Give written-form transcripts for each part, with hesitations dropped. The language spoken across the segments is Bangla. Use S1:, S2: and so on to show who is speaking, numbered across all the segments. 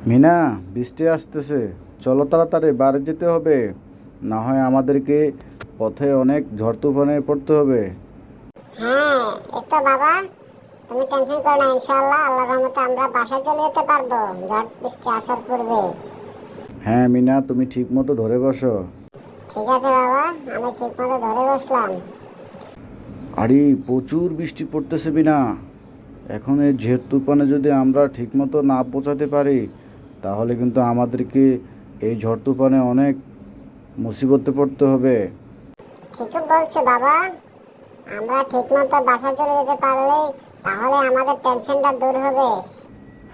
S1: মিনা, বৃষ্টি আসতেছে, চলো তাড়াতাড়ি বাড়ি যেতে হবে, না হয় আমাদেরকে পথে অনেক ঝড় তুফানে পড়তে হবে।
S2: হ্যাঁ, এই তো বাবা, তুমি টেনশন করো না, ইনশাআল্লাহ আল্লাহর রহমতে আমরা বাসায় চলে যেতে পারবো ঝড় বৃষ্টি আসার পূর্বে।
S1: হ্যাঁ মিনা, তুমি ঠিক মতো ধরে বসো।
S2: ঠিক আছে বাবা, আমি ঠিক মতো ধরে বসলাম।
S1: আরে প্রচুর বৃষ্টি পড়তেছে মিনা। এখন এই ঝড় তুফানে যদি আমরা ঠিক মতো না পৌঁছাতে পারি, তাহলে কিন্তু আমাদেরকে এই ঝড় তুফানে অনেক মুসিবতে পড়তে হবে।
S2: ঠিকই বলছো বাবা, আমরা ঠিক মতো বাসায় চলে যেতে পারলে তাহলে আমাদের টেনশনটা দূর হবে।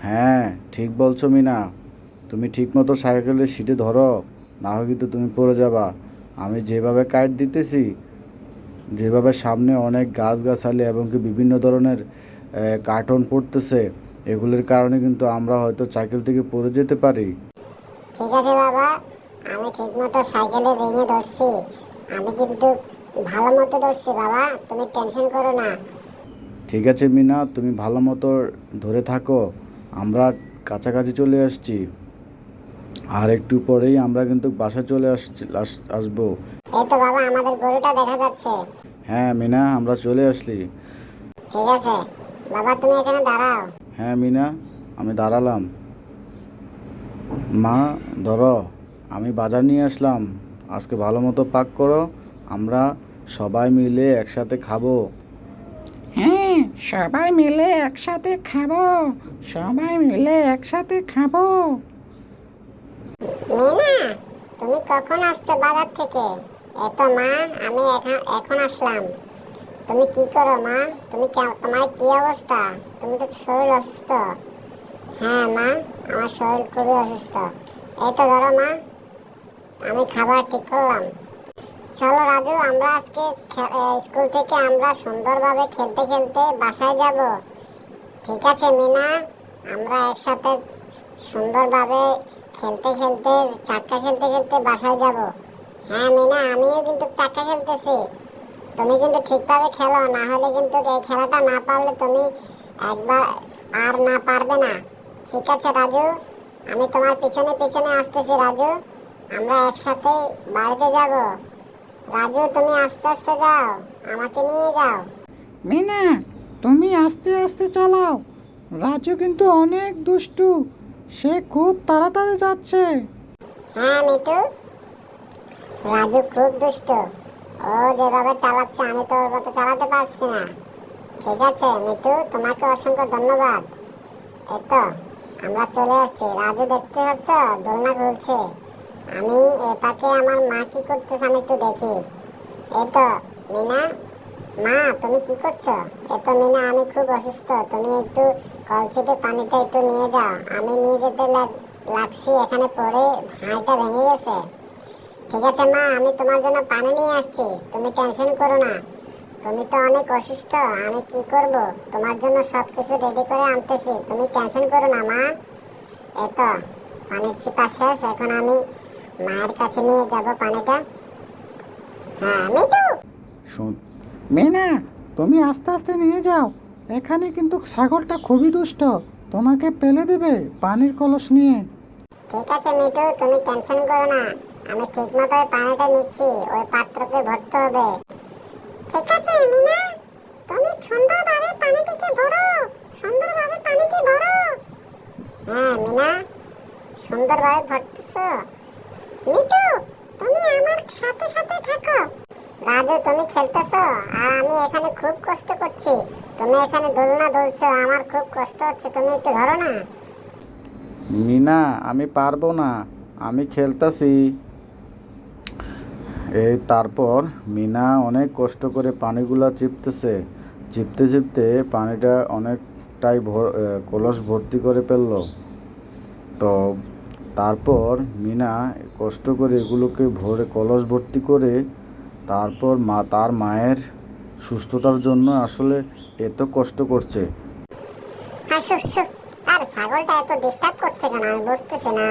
S1: হ্যাঁ, ঠিক বলছো মিনা। তুমি ঠিক মতো সাইকেলের সিটে ধরো, না হয় কিন্তু তুমি পড়ে যাবা। আমি যেভাবে কাইট দিতেছি, যেভাবে সামনে অনেক গাছগাছালি এবং কি বিভিন্ন ধরনের কার্টন পড়তেছে, এগুলোর কারণে কিন্তু আমরা হয়তো সাইকেল থেকে পড়ে যেতে পারি।
S2: ঠিক আছে বাবা, আমি ঠিক মতো সাইকেলে রেঙে ধরছি। আমি কিন্তু ভালো মতো ধরছি বাবা, তুমি টেনশন করো না।
S1: ঠিক আছে মিনা, তুমি ভালো মতো ধরে থাকো। আমরা কাছাকাছি চলে আসছি, আর একটু পরেই আমরা কিন্তু বাসা চলে আসবো।
S2: এই তো বাবা, আমাদের গরুটা দেখা যাচ্ছে।
S1: হ্যাঁ মিনা, আমরা চলে আসলি।
S2: ঠিক আছে বাবা, তুমি এখানে দাঁড়াও।
S1: হ্যাঁ মিনা, আমি দাঁড়ালাম। মা, ধরো, আমি বাজার নিয়ে আসলাম, আজকে ভালো মতো পাক করো, আমরা সবাই মিলে একসাথে খাবো।
S3: হ্যাঁ, সবাই মিলে একসাথে খাবো। সবাই মিলে একসাথে খাবো।
S2: মিনা, তুমি কখন আসছো বাজার থেকে? এতো মা, আমি এখন আসলাম। তুমি কি করো মা? তোমার কি অবস্থা? তুমি তো শরীর অসুস্থ। হ্যাঁ মা, আমার শরীর খুবই অসুস্থ। এই তো ধরো মা, আমি খাবার ঠিক করলাম। চলো রাজু, আমরা আজকে স্কুল থেকে আমরা সুন্দরভাবে খেলতে খেলতে বাসায় যাব। ঠিক আছে মিনা, আমরা একসাথে সুন্দরভাবে খেলতে খেলতে চাক্কা খেলতে খেলতে বাসায় যাব। হ্যাঁ মিনা, আমিও কিন্তু চাক্কা খেলতেছি। তুমি কিন্তু ঠিকভাবে খেলো, না হলে কিন্তু এই খেলাটা না পারলে তুমি একবার আর না পারবে না। ঠিক আছে রাজু, আমি তোমার পিছনে পিছনে আসতেছি রাজু, আমরা একসাথে বাড়িতে যাব। রাজু, তুমি আস্তে আস্তে যাও, আমাকে নিয়ে যাও।
S3: মিনা, তুমি আস্তে আস্তে চালাও। রাজু কিন্তু অনেক দুষ্টু, সে খুব তাড়াতাড়ি যাচ্ছে।
S2: হ্যাঁ মিটু, রাজু খুব দুষ্ট। ও যেভাবে চালাচ্ছে আমি তো ওর মতো চালাতে পারছি না। ঠিক আছে মিটু, তোমাকে অসংখ্য ধন্যবাদ। এই তো আমরা চলে আসছি। রাজু দেখতে পাচ্ছ, দোলনা ঘুরছে। আমি এটাকে আমার মা কি করতেছে আমি একটু দেখি। এই তো মিনা, মা তুমি কি করছো? এই তো মিনা, আমি খুব অসুস্থ, তুমি একটু কলসিতে পানিটা একটু নিয়ে যাও। আমি নিয়ে যেতে লাগছি, এখানে পড়ে হাঁড়িটা ভেঙে গেছে। ঠিক আছে মা, আমি তোমার জন্য পানি নিয়ে আসছি, তুমি টেনশন করো না। তুমি তো অনেক অসুস্থ, আমি কি করব? তোমার জন্য সব কিছু রেডি করে আনতেছি, তুমি টেনশন করো না মা। এই তো পানির ছিপা শেষ, এখন আমি মায়ের কাছে নিয়ে যাব পানিটা। হ্যাঁ মিটু।
S1: শোন,
S3: মিনা, তুমি আস্তে আস্তে নিয়ে যাও। এখানে কিন্তু ছাগলটা খুবই দুষ্ট, তোমাকে পেলে দেবে পানির কলস নিয়ে।
S2: ঠিক আছে মিটু, তুমি টেনশন করো না, আমি ঠিক মতো ওই পানিটা নিচ্ছি, ওই পাত্রকে ভরতে হবে। ঠিক আছে মিনা, তুমি সুন্দরভাবে পানিটিকে ভরো, সুন্দরভাবে পানিটি ভরো। হ্যাঁ মিনা, সুন্দরভাবে ভরতেছো। মিটু, তুমি আমার সাথে সাথে থাকো। রাজু, তুমি খেলতেছো আর আমি এখানে খুব কষ্ট করছি। তুমি এখানে দোলনা দুলছো, আমার খুব কষ্ট হচ্ছে, তুমি একটু ধরো না।
S1: মিনা, আমি পারবো না, আমি খেলতাছি। এই তারপর মিনা অনেক কষ্ট করে পানিগুলা চিপতেছে, চিপতে চিপতে পানিটা অনেকটাই কলস ভর্তি করে ফেললো। তো তারপর মিনা কষ্ট করে এগুলোকে ভরে কলস ভর্তি করে, তারপর তার মায়ের সুস্থতার জন্য আসলে এত কষ্ট করছে।
S2: হাসু হাসু, আর ছাগলটা এত ডিস্টার্ব করছে কেন আমি বুঝতেছি না।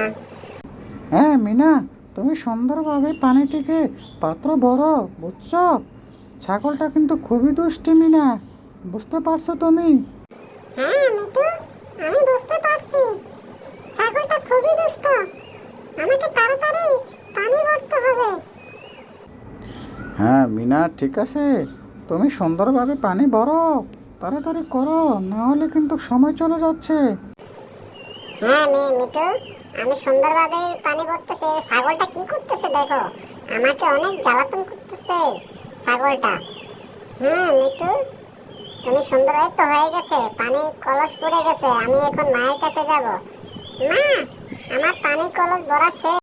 S3: হ্যাঁ মিনা, তুমি সুন্দরভাবে পানিটিকে পাত্র ভরো, বুঝছো? ছাগলটা কিন্তু খুবই দুষ্টি মিনা, বুঝতে পারছো তুমি?
S2: হ্যাঁ মিটু, আমি বুঝতে পারছি, ছাগলটা খুব
S1: হ্যাঁ মিনা ঠিক আছে।
S3: তুমি সুন্দরভাবে পানি ভরো, তাড়াতাড়ি করো, না হলে কিন্তু সময় চলে যাচ্ছে।
S2: হ্যাঁ মিঠু, আমি সুন্দরভাবে পানি ভরতেছে। ছাগলটা কি করতেছে দেখো, আমাকে অনেক জ্বালাতন করতেছে ছাগলটা। হ্যাঁ মিঠু, তুমি সুন্দর, এই তো হয়ে গেছে, পানি কলস পড়ে গেছে। আমি এখন মায়ের কাছে যাব। মা, আমার পানি কলস ভরা শেষ।